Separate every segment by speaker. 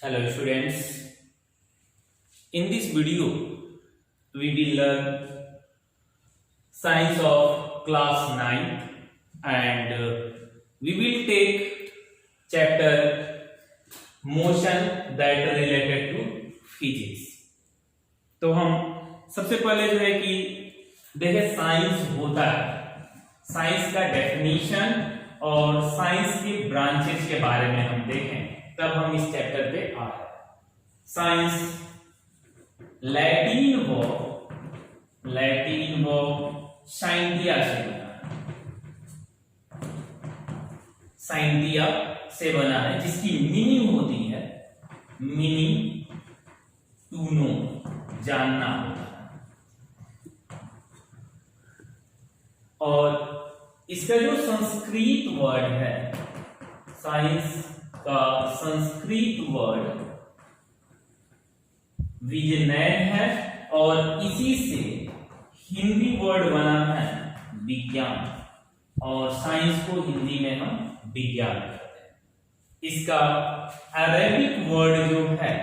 Speaker 1: Hello students, in this video we will learn science of class 9 and we will take chapter motion that related to physics। तो हम सबसे पहले जो है कि देखें साइंस होता है, साइंस का डेफिनेशन और साइंस की ब्रांचेस के बारे में हम देखें, तब हम इस चैप्टर पे आ रहे हैं। साइंस लैटिन वर्ब साइंटिया से बना है, साइंटिया से बना है, जिसकी मीनिंग होती है मीनिंग टू नो, जानना होता है। और इसका जो संस्कृत वर्ड है, साइंस का संस्कृत वर्ड विज्ञान है और इसी से हिंदी वर्ड बना है विज्ञान, और साइंस को हिंदी में हम विज्ञान कहते हैं। इसका अरेबिक वर्ड जो है,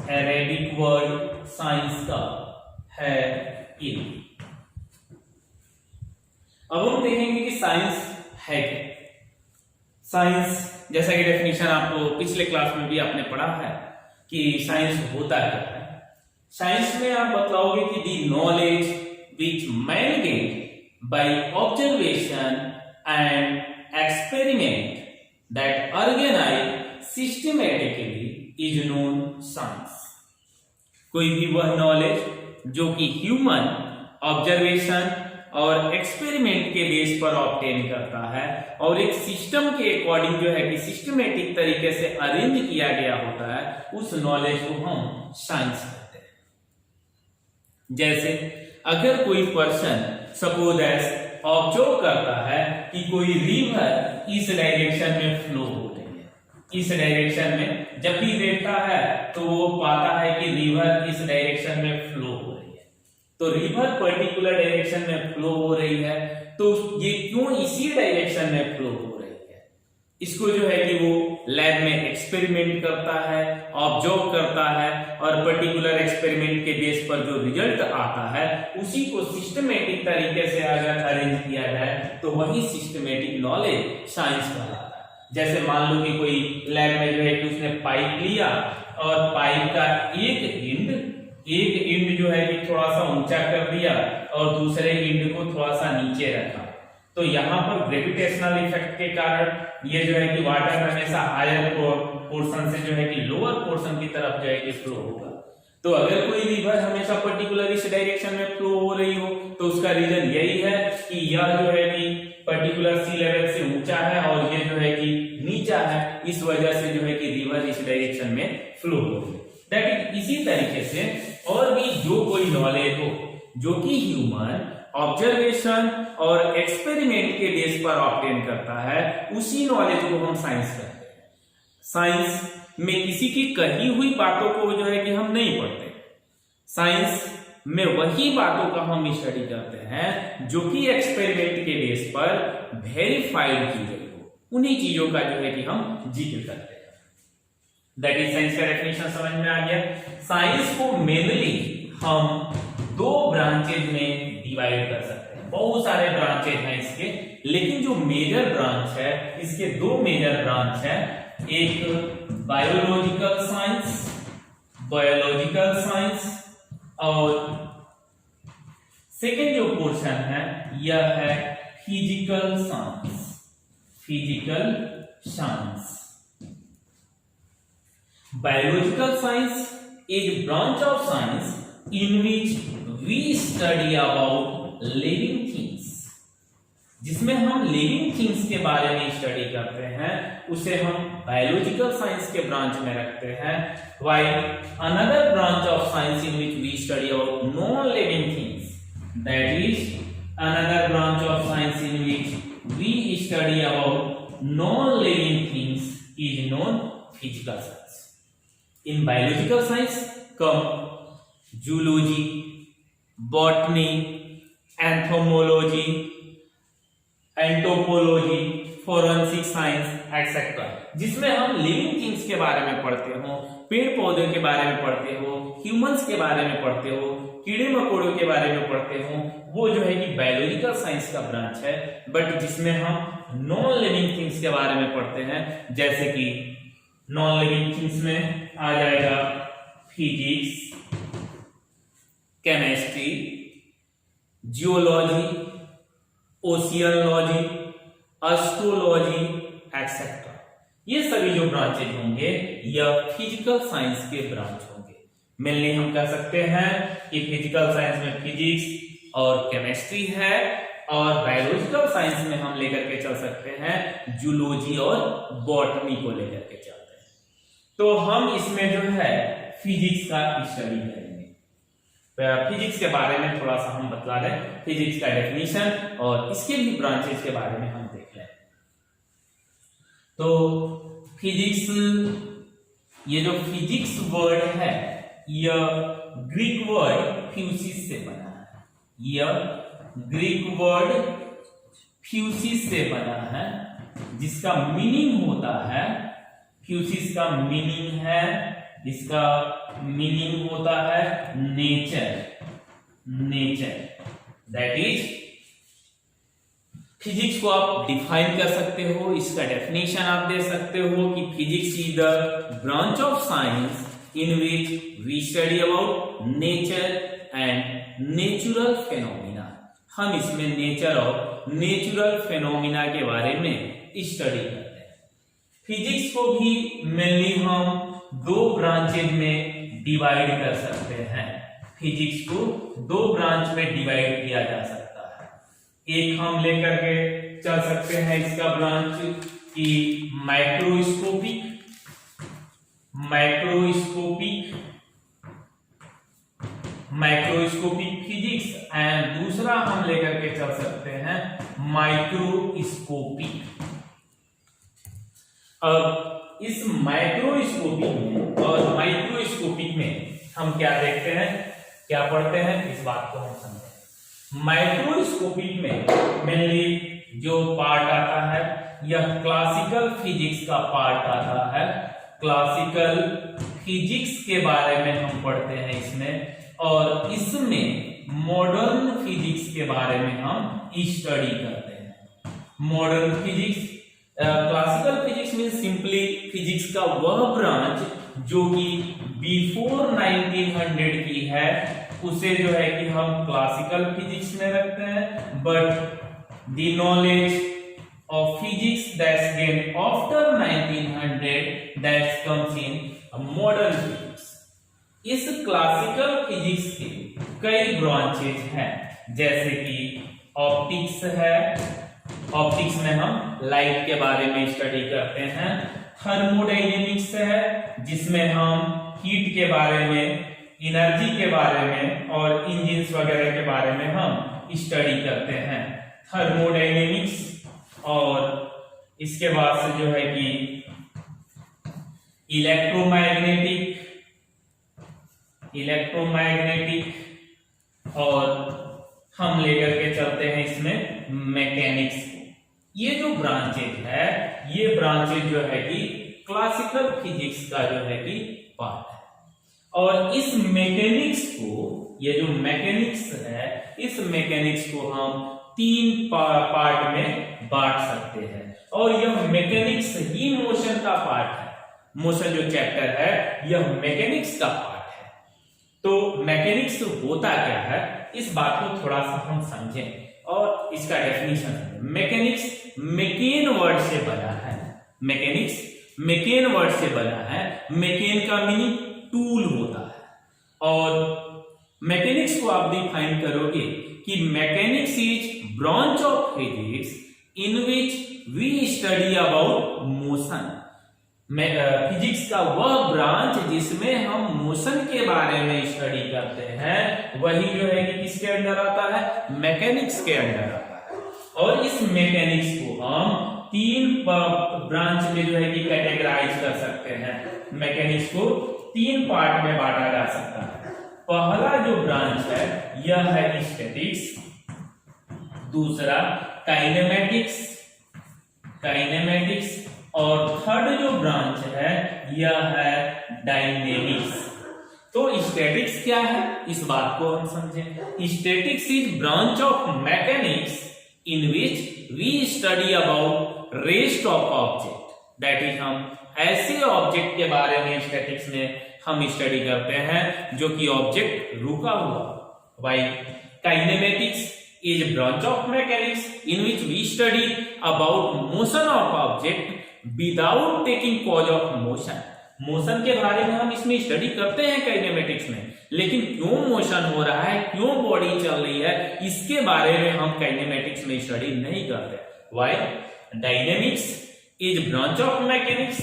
Speaker 1: अरेबिक वर्ड साइंस का है इल्म। अब हम देखेंगे कि साइंस है क्या। साइंस जैसा कि डेफिनेशन आपको पिछले क्लास में भी आपने पढ़ा है कि साइंस होता क्या है। साइंस में आप बतलाओगे कि the knowledge which man get by observation and experiment that organize systematically is known science. कोई भी वह नॉलेज जो कि ह्यूमन ऑब्जर्वेशन और एक्सपेरिमेंट के बेस पर ऑब्टेन करता है और एक सिस्टम के अकॉर्डिंग जो है कि सिस्टमेटिक तरीके से अरेंज किया गया होता है, उस नॉलेज को हम साइंस कहते हैं। जैसे अगर कोई पर्सन सपोज एज ऑब्जर्व करता है कि कोई रिवर इस डायरेक्शन में फ्लो हो रही है, इस डायरेक्शन में जब भी देखता है तो वो पाता है कि रिवर इस डायरेक्शन में फ्लो हो रही है, तो रिवर पर्टिकुलर डायरेक्शन में फ्लो हो रही है, तो ये क्यों इसी डायरेक्शन में फ्लो हो रही है, इसको जो है कि वो लैब में एक्सपेरिमेंट करता है, ऑब्जर्व करता है, और पर्टिकुलर एक्सपेरिमेंट के बेस पर जो रिजल्ट आता है उसी को सिस्टमेटिक तरीके से अगर अरेंज किया जाए तो वही सिस्टमेटिक नॉलेज साइंस कहलाता है। जैसे मान लो कि कोई लैब में जो है कि उसने पाइप लिया और पाइप का एक इंड जो है कि थोड़ा सा ऊंचा कर दिया और दूसरे इंड को थोड़ा सा नीचे रखा, तो यहाँ पर ग्रेविटेशनल इफेक्ट के कारण ये जो है कि वाटर हमेशा हायर पोर्शन से जो है कि लोअर पोर्शन की तरफ जो है कि फ्लो होगा। तो अगर कोई रिवर हमेशा पर्टिकुलर इस डायरेक्शन में फ्लो हो रही हो तो उसका रीजन यही है कि यह जो है कि पर्टिकुलर सी लेवल से ऊंचा है और ये जो है कि नीचा है, इस वजह से जो है कि रिवर इस डायरेक्शन में फ्लो हो रही है। दैट इसी तरीके से और भी जो कोई नॉलेज हो जो कि ह्यूमन ऑब्जर्वेशन और एक्सपेरिमेंट के बेस पर ऑब्टेन करता है, उसी नॉलेज को हम साइंस कहते हैं। साइंस में किसी की कही हुई बातों को जो है कि हम नहीं पढ़ते, साइंस में वही बातों का हम स्टडी करते हैं जो कि एक्सपेरिमेंट के बेस पर वेरीफाइड की गई हो, उन्हीं चीजों का जो है कि हम जिक्र करते हैं। दैट इज साइंस का डेफिनेशन समझ में आ गया। साइंस को मेनली हम दो ब्रांचेज में डिवाइड कर सकते हैं, बहुत सारे ब्रांचेज हैं इसके, लेकिन जो मेजर ब्रांच है, इसके दो मेजर ब्रांच है, एक बायोलॉजिकल साइंस और सेकेंड जो पोर्शन है यह है physical science. Biological science is a branch of science in which we study about living things, जिसमें हम लिविंग थिंग्स के बारे में स्टडी करते हैं, उसे हम बायोलॉजिकल साइंस के ब्रांच में रखते हैं। while another branch of science in which we study about non living things, that is another branch of science in which we study about non living things is known physical science। In biological science come zoology, botany, entomology, anthropology, forensic science etcetera, जिसमें हम living things के बारे में पढ़ते हो, पेड़ पौधे के बारे में पढ़ते हो, ह्यूमंस के बारे में पढ़ते हो, कीड़े मकोड़ों के बारे में पढ़ते हो, वो जो है कि बायोलॉजिकल साइंस का ब्रांच है। बट जिसमें हम नॉन लिविंग थिंग्स के बारे में पढ़ते हैं, जैसे कि नॉन लिविंग थिंग्स में आ जाएगा physics, chemistry, geology, oceanology, astrology etcetera. ये सभी जो ब्रांचेज होंगे यह फिजिकल साइंस के ब्रांच होंगे। मेनली हम कह सकते हैं कि फिजिकल साइंस में फिजिक्स और केमिस्ट्री है, और बायोलॉजिकल साइंस में हम लेकर के चल सकते हैं जूलॉजी और बॉटनी को लेकर के चलते हैं। तो हम इसमें जो है फिजिक्स का स्टडी करेंगे। फिजिक्स के बारे में थोड़ा सा हम बता दें, फिजिक्स का डेफिनेशन और इसके भी ब्रांचेस के बारे में हम देख लें। तो फिजिक्स, ये जो फिजिक्स वर्ड है यह ग्रीक वर्ड फ्यूसिस से बना है। यह ग्रीक वर्ड फ्यूसिस से बना है, जिसका मीनिंग होता है, फ्यूसिस का मीनिंग है, इसका मीनिंग होता है nature. Nature that is, physics को आप डिफाइन कर सकते हो, इसका डेफिनेशन आप दे सकते हो कि physics is the branch of science in which we study about nature and natural phenomena. हम इसमें नेचर और नेचुरल फेनोमेना के बारे में स्टडी करते हैं। फिजिक्स को भी मेनली हम दो ब्रांचेज में डिवाइड कर सकते हैं। फिजिक्स को दो ब्रांच में डिवाइड किया जा सकता है। एक हम लेकर के चल सकते हैं इसका ब्रांच की माइक्रोस्कोपिक, माइक्रोस्कोपिक फिजिक्स, एंड दूसरा हम लेकर के चल सकते हैं माइक्रोस्कोपिक। अब इस माइक्रोस्कोपिक में और माइक्रोस्कोपिक में हम क्या देखते हैं, क्या पढ़ते हैं, इस बात को हम समझें। माइक्रोस्कोपिक में मेनली जो पार्ट आता है यह क्लासिकल फिजिक्स का पार्ट आता है। क्लासिकल फिजिक्स के बारे में हम पढ़ते हैं इसमें, और इसमें मॉडर्न फिजिक्स के बारे में हम स्टडी करते हैं। Modern physics, classical physics mean simply physics का वह ब्रांच जो कि बिफोर 1900 की है, उसे जो है कि हम क्लासिकल फिजिक्स में रखते हैं। But the knowledge of physics that's gained after 1900 that comes in modern physics। इस क्लासिकल फिजिक्स के कई ब्रांचेज हैं, जैसे कि ऑप्टिक्स है, ऑप्टिक्स में हम लाइट के बारे में स्टडी करते हैं। थर्मोडायनेमिक्स है, जिसमें हम हीट के बारे में, एनर्जी के बारे में और इंजिन्स वगैरह के बारे में हम स्टडी करते हैं। थर्मोडायनेमिक्स, और इसके बाद से जो है कि इलेक्ट्रोमैग्नेटिक, और हम लेकर के चलते हैं इसमें मैकेनिक्स। ये जो ब्रांचेज है, ये ब्रांचेज जो है कि क्लासिकल फिजिक्स का जो है कि पार्ट है। और इस मैकेनिक्स को, ये जो मैकेनिक्स है, इस मैकेनिक्स को हम तीन पार्ट में बांट सकते हैं, और यह मैकेनिक्स ही मोशन का पार्ट है। मोशन जो चैप्टर है यह मैकेनिक्स का पार्ट है। तो मैकेनिक्स होता क्या है, इस बात को थोड़ा सा हम समझें और इसका डेफिनेशन। मैकेनिक्स मैकेन वर्ड से बना है। मैकेनिक्स मैकेन वर्ड से बना है। मैकेन का मीनिंग टूल होता है, और मैकेनिक्स को आप डिफाइन करोगे कि mechanics is branch of physics in which we study about motion. Physics का वह ब्रांच जिसमें हम मोशन के बारे में स्टडी करते हैं, वही जो है कि किसके अंडर आता है, मैकेनिक्स के अंडर आता है। और इस मैकेनिक्स को हम तीन ब्रांच में जो है कि कैटेगराइज कर सकते हैं। मैकेनिक्स को तीन पार्ट में बांटा जा सकता है। पहला जो ब्रांच है यह है स्टैटिक्स, दूसरा काइनेमैटिक्स, काइनेमेटिक्स, और थर्ड जो ब्रांच है यह है डायनेमिक्स। तो स्टैटिक्स क्या है, इस बात को हम समझें। Statics is branch of mechanics in which we study about rest of object, that is हम ऐसे ऑब्जेक्ट के बारे में स्टैटिक्स में हम स्टडी करते हैं जो कि ऑब्जेक्ट रुका हुआ। Why kinematics is a branch of mechanics in which we study about motion of object without taking cause of motion। Motion के बारे में हम इसमें स्टडी करते हैं काइनेमेटिक्स में, लेकिन क्यों मोशन हो रहा है, क्यों बॉडी चल रही है, इसके बारे में हम काइनेमेटिक्स में स्टडी नहीं करते। Why dynamics is branch of mechanics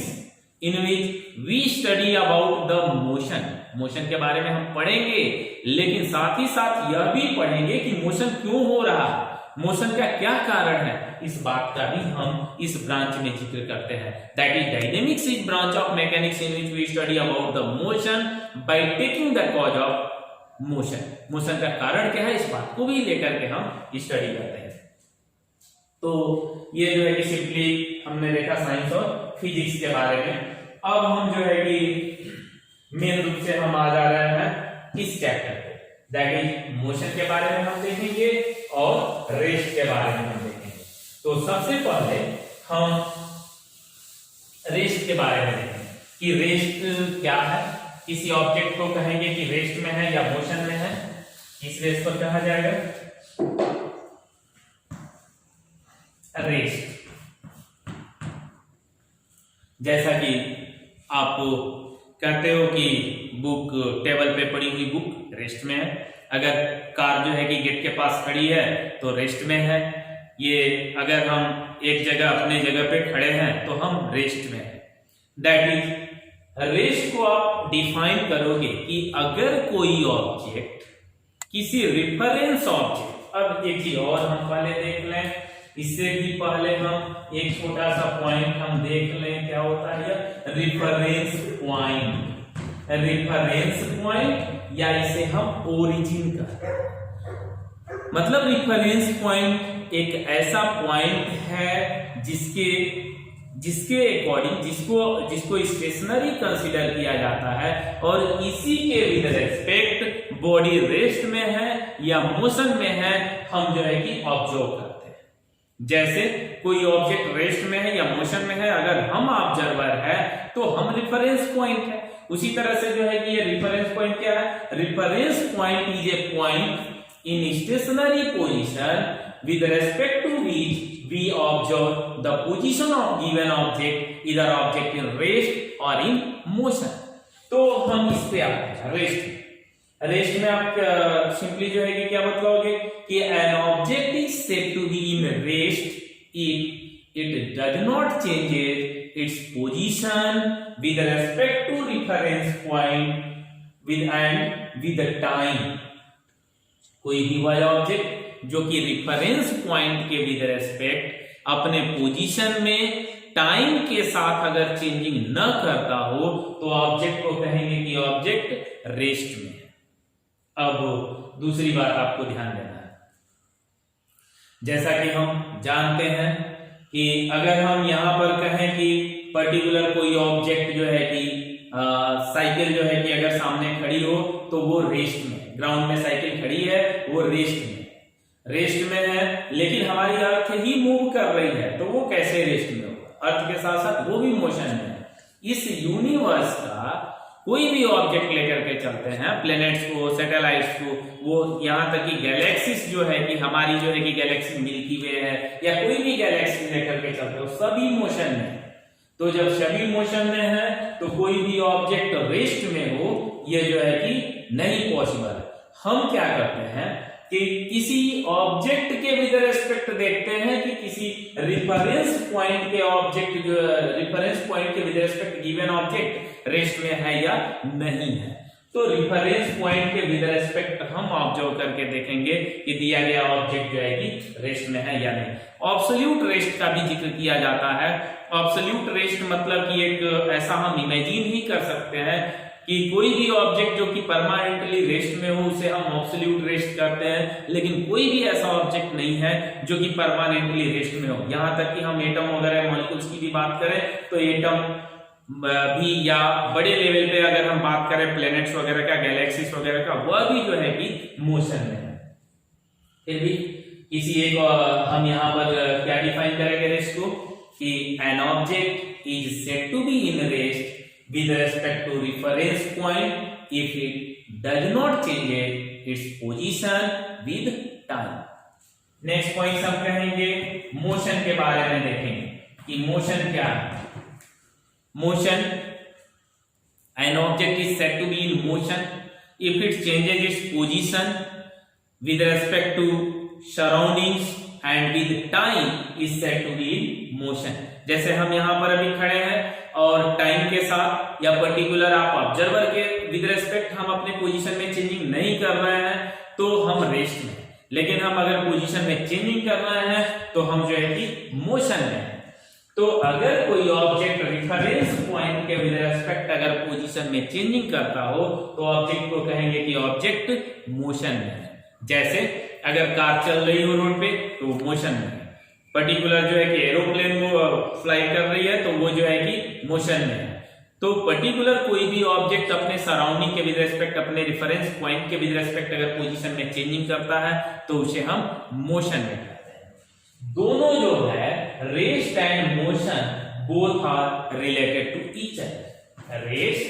Speaker 1: in which we study about the motion. Motion के बारे में हम पढ़ेंगे, लेकिन साथ ही साथ यह भी पढ़ेंगे कि मोशन क्यों हो रहा है, मोशन का क्या कारण है, इस बात का भी हम इस ब्रांच में जिक्र करते हैं। That is dynamics is branch of mechanics in which we study about the motion by taking the cause of motion. Motion का कारण क्या है, इस बात को भी लेकर के हम स्टडी करते हैं। तो ये जो है कि सिंपली हमने देखा साइंस और फिजिक्स के बारे में। अब हम जो है कि मेन रूप से हम आ जा रहे हैं इस चैप्टर पे, दैट इज मोशन के बारे में हम देखेंगे और रेस्ट के बारे में हम देखेंगे। तो सबसे पहले हम रेस्ट के बारे में देखेंगे कि रेस्ट क्या है। किसी ऑब्जेक्ट को कहेंगे कि रेस्ट में है या मोशन में है, इस रेस्ट पर कहा जाएगा रेस्ट। जैसा कि आप कहते हो कि बुक टेबल पे पड़ी हुई बुक रेस्ट में है, अगर कार जो है कि गेट के पास खड़ी है तो रेस्ट में है। ये अगर हम एक जगह अपने जगह पे खड़े हैं तो हम रेस्ट में हैं। दैट इज रेस्ट को आप डिफाइन करोगे कि अगर कोई ऑब्जेक्ट किसी रिफरेंस ऑब्जेक्ट, अब एक चीज और हम पहले देख लें, इससे भी पहले हम एक छोटा सा पॉइंट हम देख लें क्या होता है रिफरेंस पॉइंट। रिफरेंस पॉइंट या इसे हम ओरिजिन कहते हैं। मतलब रिफरेंस पॉइंट एक ऐसा पॉइंट है जिसके अकॉर्डिंग जिसको स्टेशनरी कंसीडर किया जाता है और इसी के विद रेस्पेक्ट बॉडी रेस्ट में है या मोशन में है हम जो है कि ऑब्जर्व करते हैं। जैसे कोई ऑब्जेक्ट रेस्ट में है या मोशन में है, अगर हम ऑब्जर्वर है तो हम रिफरेंस पॉइंट है। उसी तरह से जो है कि ये रिफरेंस पॉइंट क्या है, reference point is a point in stationary position with respect to which we observe the position of given object, either object in rest or in motion। तो हम इस पे आते हैं रेस्ट में आप सिंपली जो है कि क्या बतलाओगे कि an object is said to be in rest if it does not change its position with respect to reference point with the time। कोई भी वह ऑब्जेक्ट जो कि रिफरेंस पॉइंट के विद रेस्पेक्ट अपने पोजीशन में टाइम के साथ अगर चेंजिंग न करता हो तो ऑब्जेक्ट को कहेंगे कि ऑब्जेक्ट रेस्ट में है। अब दूसरी बात आपको ध्यान देना है, जैसा कि हम जानते हैं कि अगर हम यहां पर कहें कि पर्टिकुलर कोई ऑब्जेक्ट जो है कि साइकिल जो है कि अगर सामने खड़ी हो तो वो रेस्ट में, ग्राउंड में साइकिल खड़ी है वो रेस्ट में है, लेकिन हमारी अर्थ ही मूव कर रही है तो वो कैसे रेस्ट में होगा, अर्थ के साथ साथ वो भी मोशन में है। इस यूनिवर्स का कोई भी ऑब्जेक्ट लेकर के चलते हैं, प्लैनेट्स को, सैटेलाइट्स को, वो यहाँ तक कि गैलेक्सीज जो है कि हमारी जो है कि गैलेक्सी मिल्की वे है या कोई भी गैलेक्सी लेकर के चलते हो, सभी मोशन में है। तो जब सभी मोशन में है तो कोई भी ऑब्जेक्ट रेस्ट में हो ये जो है कि नहीं पॉसिबल है। हम क्या करते हैं कि किसी ऑब्जेक्ट के विद रेस्पेक्ट देखते हैं कि किसी रिफरेंस पॉइंट के ऑब्जेक्ट जो रिफरेंस पॉइंट के with respect given object rest में है या नहीं है। तो रिफरेंस पॉइंट के विद रेस्पेक्ट हम ऑब्जर्व करके देखेंगे कि दिया गया ऑब्जेक्ट जो है कि रेस्ट में है या नहीं। ऑब्सोल्यूट रेस्ट का भी जिक्र किया जाता है। ऑब्सोल्यूट रेस्ट मतलब कि एक ऐसा हम इमेजिन ही कर सकते हैं कि कोई भी ऑब्जेक्ट जो कि परमानेंटली रेस्ट में हो उसे हम एब्सोल्यूट रेस्ट करते हैं, लेकिन कोई भी ऐसा ऑब्जेक्ट नहीं है जो कि परमानेंटली रेस्ट में हो। यहां तक कि हम एटम वगैरह मॉलिक्यूल्स की भी बात करें तो एटम भी, या बड़े लेवल पे अगर हम बात करें प्लैनेट्स वगैरह का, गैलेक्सीज वगैरह का, वह भी जो है कि मोशन में है। फिर भी किसी एक हम यहाँ पर क्या डिफाइन करेंगे रेस्ट को, कि an object is said to be in rest with respect to reference point if it does not change its position with time। Next point हम कहेंगे मोशन के बारे में, देखेंगे कि मोशन क्या है। Motion, an object is said to be in motion if it changes its position with respect to surroundings and with time is said to be in motion। जैसे हम यहाँ पर अभी खड़े हैं और टाइम के साथ या पर्टिकुलर आप ऑब्जर्वर के विद रेस्पेक्ट हम अपने पोजीशन में चेंजिंग नहीं कर रहे हैं तो हम रेस्ट में, लेकिन हम अगर पोजीशन में चेंजिंग कर रहे हैं तो हम जो है कि मोशन में हैं। तो अगर कोई ऑब्जेक्ट रेफरेंस पॉइंट के विद रेस्पेक्ट अगर पोजीशन में चेंजिंग करता हो तो ऑब्जेक्ट को कहेंगे कि ऑब्जेक्ट मोशन में है। जैसे अगर कार चल रही हो रोड पे तो मोशन में है, पर्टिकुलर जो है कि एरोप्लेन वो फ्लाई कर रही है तो वो जो है कि मोशन में है। तो पर्टिकुलर कोई भी ऑब्जेक्ट अपने सराउंडिंग के विद रेस्पेक्ट, अपने रेफरेंस पॉइंट के विद रेस्पेक्ट अगर पोजीशन में चेंजिंग करता है तो उसे हम मोशन में कहते हैं। दोनों जो है rest and motion both are related to each other. Rest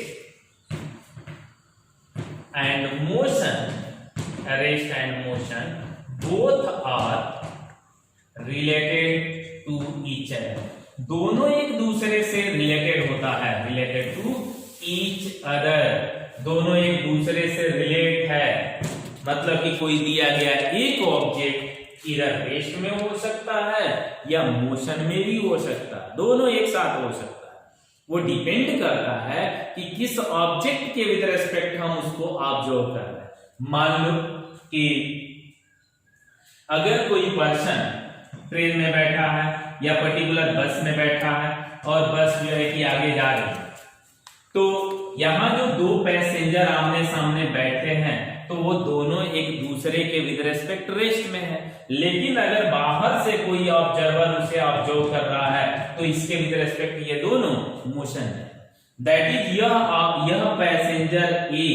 Speaker 1: and motion, rest and motion both are related to each other. दोनों एक दूसरे से रिलेटेड होता है, रिलेटेड टू ईच अदर, दोनों एक दूसरे से रिलेट है। मतलब कि कोई दिया गया एक ऑब्जेक्ट इधर रेस्ट में हो सकता है या मोशन में भी हो सकता है, दोनों एक साथ हो सकता है। वो डिपेंड करता है कि किस ऑब्जेक्ट के विद रेस्पेक्ट हम उसको ऑब्जर्व कर रहे हैं। मान लो कि अगर कोई पर्सन ट्रेन में बैठा है या पर्टिकुलर बस में बैठा है और बस जो है कि आगे जा रही है, तो यहां जो दो पैसेंजर आमने सामने बैठे हैं तो वो दोनों एक दूसरे के विद रेस्पेक्ट रेस्ट में है। लेकिन अगर बाहर से कोई ऑब्जर्वर उसे ऑब्जर्व कर रहा है तो इसके विद रेस्पेक्ट ये दोनों मोशन है। दैट इज यह पैसेंजर ए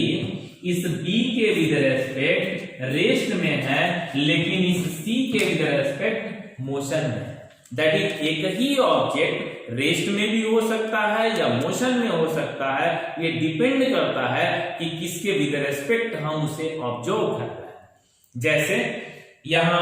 Speaker 1: इस बी के विद रेस्पेक्ट रेस्ट में है, लेकिन इस सी के विद रेस्पेक्ट मोशन में। दैट इज एक ही ऑब्जेक्ट रेस्ट में भी हो सकता है या मोशन में हो सकता है, ये डिपेंड करता है कि किसके विद रेस्पेक्ट हम उसे ऑब्जर्व कर रहे हैं। जैसे यहां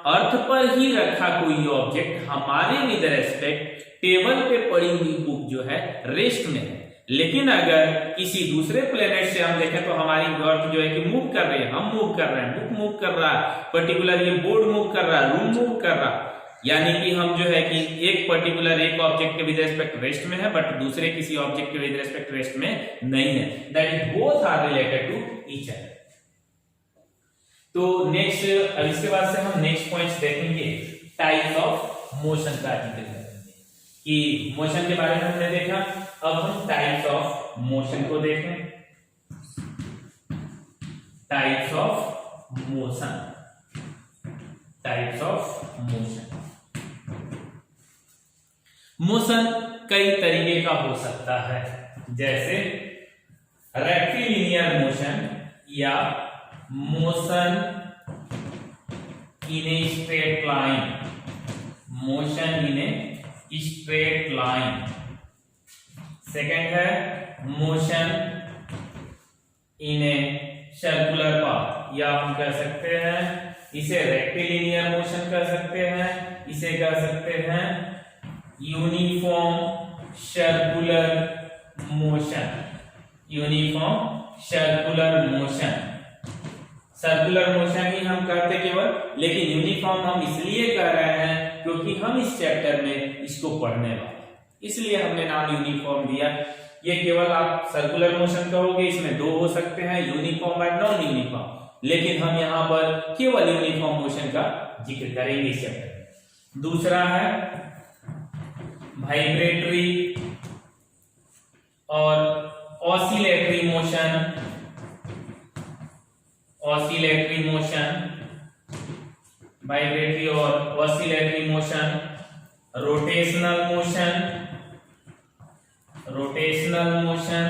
Speaker 1: अर्थ पर ही रखा कोई ऑब्जेक्ट हमारे विद रेस्पेक्ट टेबल पे पड़ी हुई बुक जो है रेस्ट में है, लेकिन अगर किसी दूसरे प्लेनेट से हम देखें तो हमारी अर्थ जो है कि मूव कर रही है, हम मूव कर रहे हैं, बुक मूव कर रहा है, पर्टिकुलर ये बोर्ड मूव कर रहा है, रूम मूव कर रहा है, यानी कि हम जो है कि एक पर्टिकुलर एक ऑब्जेक्ट के विद रेस्पेक्ट रेस्ट में है बट दूसरे किसी ऑब्जेक्ट के विद रेस्पेक्ट रेस्ट में नहीं है। That is both are related to each other. तो नेक्स्ट, अब इसके बाद से हम नेक्स्ट पॉइंट्स देखेंगे टाइप्स ऑफ मोशन का जिक्र करेंगे कि मोशन के बारे में हमने देखा, अब हम टाइप्स ऑफ मोशन को देखें। Types of motion, types of motion. Motion कई तरीके का हो सकता है, जैसे रेक्टिलिनियर मोशन या motion in a straight line, motion in a straight line. Second है motion in a circular path, या हम कह सकते हैं इसे रेक्टिलिनियर मोशन कह सकते हैं, इसे कह सकते हैं uniform circular motion, uniform circular motion. Circular motion ही हम कहते केवल, लेकिन यूनिफॉर्म हम इसलिए कह रहे हैं क्योंकि हम इस चैप्टर में इसको पढ़ने वाले, इसलिए हमने नाम यूनिफॉर्म दिया। ये केवल आप सर्कुलर मोशन कहोगे, इसमें दो हो सकते हैं, यूनिफॉर्म और नॉन यूनिफॉर्म, लेकिन हम यहां पर केवल यूनिफॉर्म मोशन का जिक्र करेंगे इस चैप्टर में। दूसरा है वाइब्रेटरी और ऑसिलेटरी मोशन, वाइब्रेटरी और oscillatory motion, rotational motion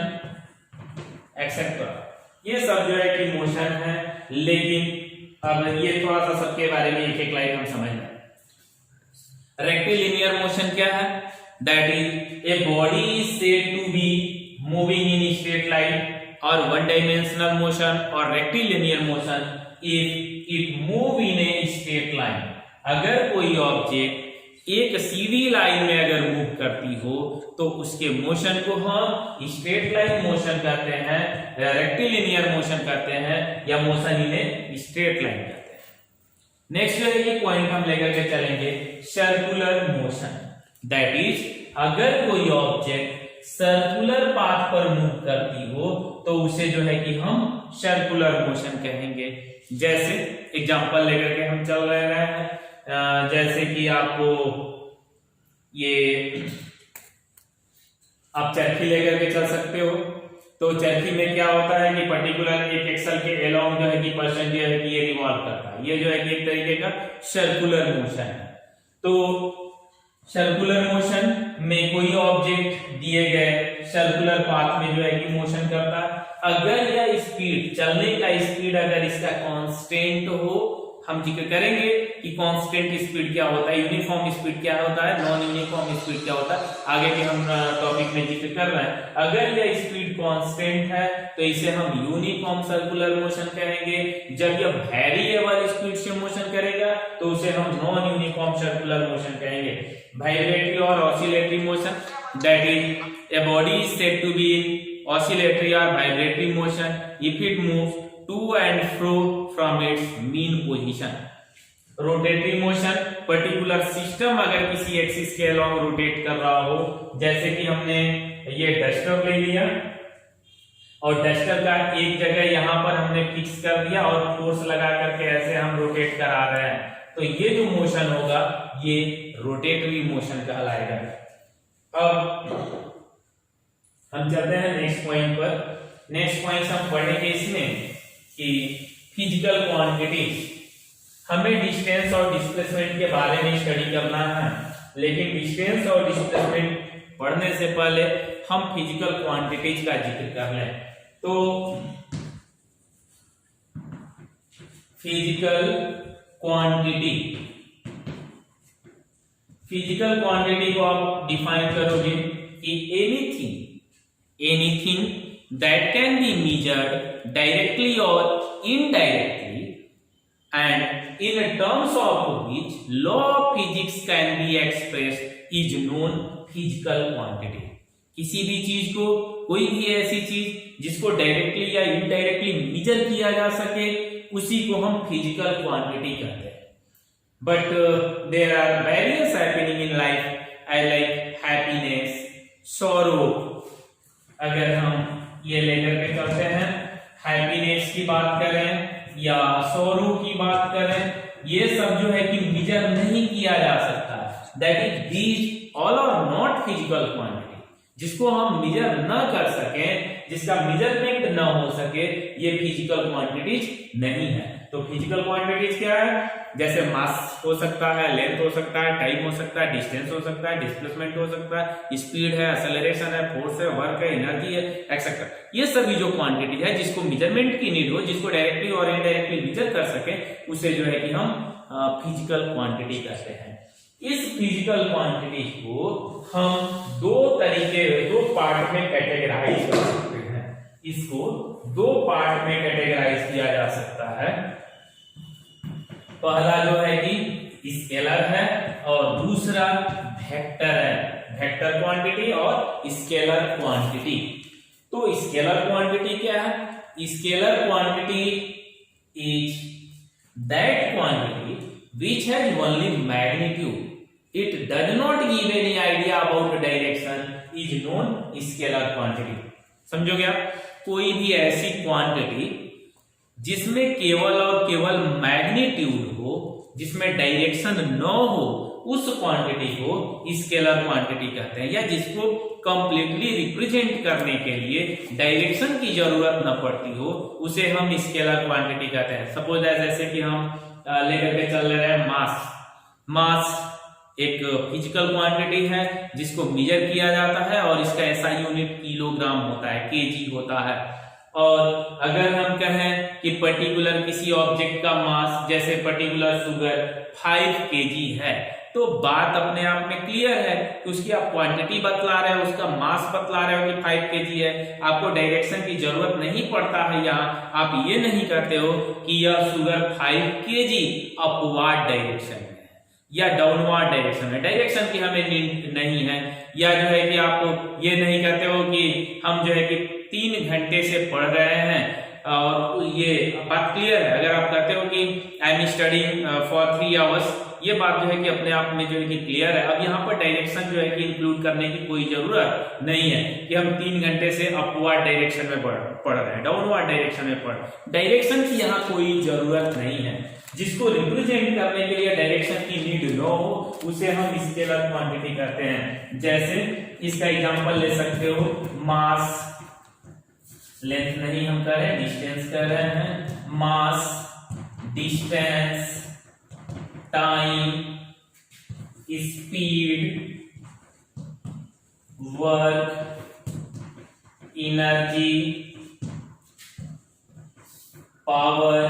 Speaker 1: etcetera. ये सब जो है कि मोशन है, लेकिन अब ये थोड़ा सा सबके बारे में एक एक लाइन हम समझ लें। रेक्टिलिनियर मोशन क्या है? That is a body is said to be moving in straight line और वन डायमेंशनल मोशन, और rectilinear motion if it move in a straight line. अगर कोई ऑब्जेक्ट एक सीधी लाइन में अगर मूव करती हो तो उसके मोशन को हम स्ट्रेट लाइन मोशन कहते हैं, रेक्टिलिनियर मोशन कहते हैं, या motion in a straight line कहते हैं। नेक्स्ट जो है ये पॉइंट हम लेकर के चलेंगे, सर्कुलर मोशन। दैट इज अगर कोई ऑब्जेक्ट सर्कुलर पाथ पर मूव करती हो तो उसे जो है कि हम सर्कुलर मोशन कहेंगे। जैसे एग्जांपल लेकर के हम चल रहे हैं, जैसे कि आपको ये आप चरखी लेकर के चल सकते हो, तो चरखी में क्या होता है कि पर्टिकुलर एक एक्सल के अलोंग जो है कि पर्सन जो है कि ये रिवॉल्व करता है। ये जो है कि एक तरीके का सर्कुलर मोशन है। तो सर्कुलर मोशन में कोई ऑब्जेक्ट दिए गए सर्कुलर पाथ में जो है कि मोशन करता है। अगर यह स्पीड, चलने का स्पीड अगर इसका कांस्टेंट हो, हम जिक्र करेंगे कि कांस्टेंट स्पीड क्या होता है, यूनिफॉर्म स्पीड क्या होता है, नॉन यूनिफॉर्म स्पीड क्या होता है, आगे के हम टॉपिक में जिक्र कर रहे हैं। अगर यह स्पीड कांस्टेंट है तो इसे हम यूनिफॉर्म सर्कुलर मोशन कहेंगे। जब यह वेरिएबल स्पीड से मोशन करेगा तो उसे हम नॉन यूनिफॉर्म सर्कुलर मोशन कहेंगे। वाइब्रेटरी और oscillatory motion, that is a body is said to be in oscillatory or vibratory motion if it moves to and fro from its mean position. Rotatory motion, particular system अगर किसी axis के along rotate कर रहा हो, जैसे कि हमने ये डस्टर ले लिया और डस्टर का एक जगह यहां पर हमने फिक्स कर दिया और फोर्स लगा करके ऐसे हम रोटेट करा रहे हैं, तो ये जो मोशन होगा ये रोटेटरी मोशन कहलाएगा। अब हम चलते हैं नेक्स्ट पॉइंट पर। नेक्स्ट पॉइंट हम पढ़ेंगे इसमें कि फिजिकल क्वांटिटीज। हमें डिस्टेंस और डिस्प्लेसमेंट के बारे में स्टडी करना है, लेकिन डिस्टेंस और डिस्प्लेसमेंट पढ़ने से पहले हम फिजिकल क्वांटिटीज का जिक्र कर लें। तो फिजिकल क्वांटिटी को आप डिफाइन करोगे कि anything that can be measured directly or indirectly and in terms of which law of physics can be expressed is known physical quantity। किसी भी चीज को, कोई भी ऐसी चीज जिसको डायरेक्टली या इनडायरेक्टली मेजर किया जा सके, उसी को हम फिजिकल क्वांटिटी कहते हैं। But there are various happening in life, I like happiness, sorrow. अगर हम ये लेकर के चलते हैं, हैप्पीनेस की बात करें या सॉरो की बात करें, ये सब जो है कि मेजर नहीं किया जा सकता। That is these all are not physical quantity. जिसको हम मेजर न कर सकें, जिसका मेजरमेंट न हो सके, ये फिजिकल क्वांटिटीज नहीं है। तो फिजिकल क्वांटिटीज क्या है? जैसे मास हो सकता है, लेंथ हो सकता है, टाइम हो सकता है, डिस्टेंस हो सकता है, डिस्प्लेसमेंट हो सकता है, स्पीड है, एक्सेलरेशन है, फोर्स है, वर्क है, एनर्जी है, एक्सेट्रा। ये सभी जो क्वांटिटी है जिसको मेजरमेंट की नीड हो, जिसको डायरेक्टली और इनडायरेक्टली मेजर कर सके, उसे जो है कि हम फिजिकल क्वांटिटी कहते हैं। इस फिजिकल क्वांटिटी को हम दो पार्ट में कैटेगराइज कर सकते हैं। इसको दो पार्ट में कैटेगराइज किया जा सकता है। पहला जो है कि स्केलर है और दूसरा वेक्टर है, वेक्टर क्वांटिटी और स्केलर क्वांटिटी। तो स्केलर क्वांटिटी क्या है? Scalar quantity is that quantity which has only magnitude, it does not give any idea about direction, is known scalar quantity। समझोगे आप? कोई भी ऐसी क्वांटिटी जिसमें केवल और केवल मैग्नीट्यूड हो, जिसमें डायरेक्शन न हो, उस क्वांटिटी को स्केलर क्वांटिटी कहते हैं, या जिसको कंप्लीटली रिप्रेजेंट करने के लिए डायरेक्शन की जरूरत न पड़ती हो उसे हम स्केलर क्वांटिटी कहते हैं। सपोज जैसे कि हम लेकर के चल रहे हैं मास एक फिजिकल क्वांटिटी है जिसको मेजर किया जाता है और इसका ऐसा यूनिट किलोग्राम होता है, केजी होता है। और अगर हम कहें कि पर्टिकुलर किसी ऑब्जेक्ट का मास, जैसे पर्टिकुलर शुगर 5 केजी है, तो बात अपने आप में क्लियर है कि उसकी आप क्वांटिटी बतला रहे हो, उसका मास बतला रहे हो कि 5 केजी है, आपको डायरेक्शन की जरूरत नहीं पड़ता है। यहाँ आप ये नहीं कहते हो कि यह शुगर 5 केजी अपवार्ड डायरेक्शन में या डाउनवर्ड डायरेक्शन में, डायरेक्शन की हमें नीड नहीं है। या जो है कि आप ये नहीं कहते हो कि हम जो है कि 3 घंटे से पढ़ रहे हैं, और ये बात क्लियर है। अगर आप कहते हो कि I am studying for 3 hours, ये बात जो है कि अपने आप में जो है कि क्लियर है। अब यहाँ पर डायरेक्शन जो है कि इंक्लूड करने की कोई जरूरत नहीं है कि हम 3 घंटे से अपवर्ड डायरेक्शन में पढ़ रहे हैं, डाउनवर्ड डायरेक्शन में पढ़, डायरेक्शन की यहाँ कोई जरूरत नहीं है। जिसको रिप्रेजेंट करने के लिए डायरेक्शन की नीड न हो उसे हम स्केलर क्वांटिटी कहते हैं। जैसे इसका एग्जांपल ले सकते हो, मास, लेंथ नहीं हम कर रहे हैं, डिस्टेंस कर रहे हैं, mass, distance, time, speed, work, energy, power,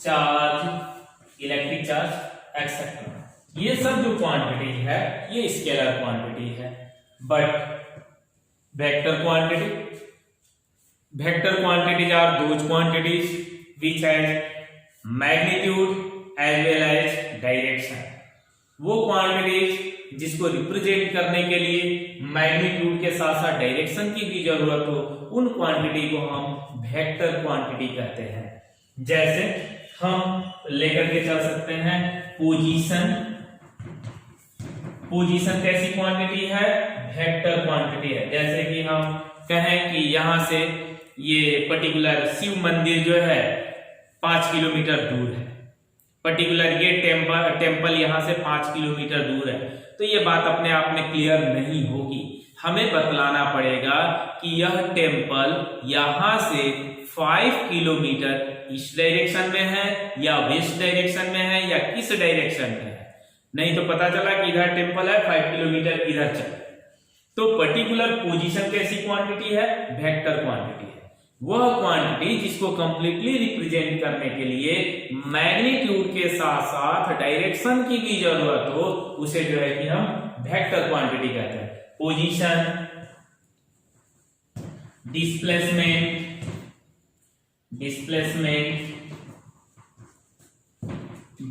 Speaker 1: charge, electric charge etcetera. ये सब जो क्वांटिटी है ये स्केलर क्वांटिटी है। But vector quantities are those quantities which has magnitude as well as direction। वो क्वांटिटीज जिसको रिप्रेजेंट करने के लिए मैग्नीट्यूड के साथ साथ डायरेक्शन की भी जरूरत हो, उन क्वांटिटी को हम वेक्टर क्वांटिटी कहते हैं। जैसे हम लेकर के चल सकते हैं पोजीशन कैसी क्वांटिटी है, वेक्टर क्वांटिटी है। जैसे कि हम कहें कि यहां से ये पर्टिकुलर शिव मंदिर जो है 5 किलोमीटर दूर है, पर्टिकुलर ये टेम्पल यहां से 5 किलोमीटर दूर है, तो ये बात अपने आप में क्लियर नहीं होगी। हमें बतलाना पड़ेगा कि यह टेम्पल यहां से 5 किलोमीटर इस डायरेक्शन में है या वेस्ट डायरेक्शन में है या किस डायरेक्शन में है। नहीं तो पता चला कि इधर टेम्पल है, 5 किलोमीटर इधर चल। तो पर्टिकुलर पोजीशन कैसी क्वांटिटी है, वेक्टर क्वांटिटी है। वह क्वांटिटी जिसको कंप्लीटली रिप्रेजेंट करने के लिए मैग्नीट्यूड के साथ साथ डायरेक्शन की भी जरूरत हो उसे जो है कि हम वेक्टर क्वांटिटी कहते हैं। Position, displacement,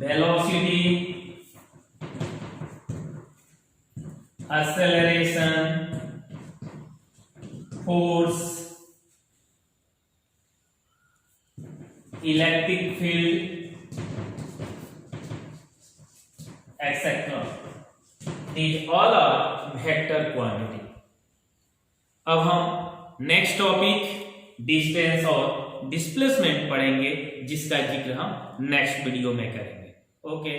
Speaker 1: velocity, acceleration, force, electric field etcetera, these all are vector quantity. अब हम नेक्स्ट टॉपिक डिस्टेंस और डिस्प्लेसमेंट पढ़ेंगे, जिसका जिक्र हम नेक्स्ट वीडियो में करेंगे। ओके।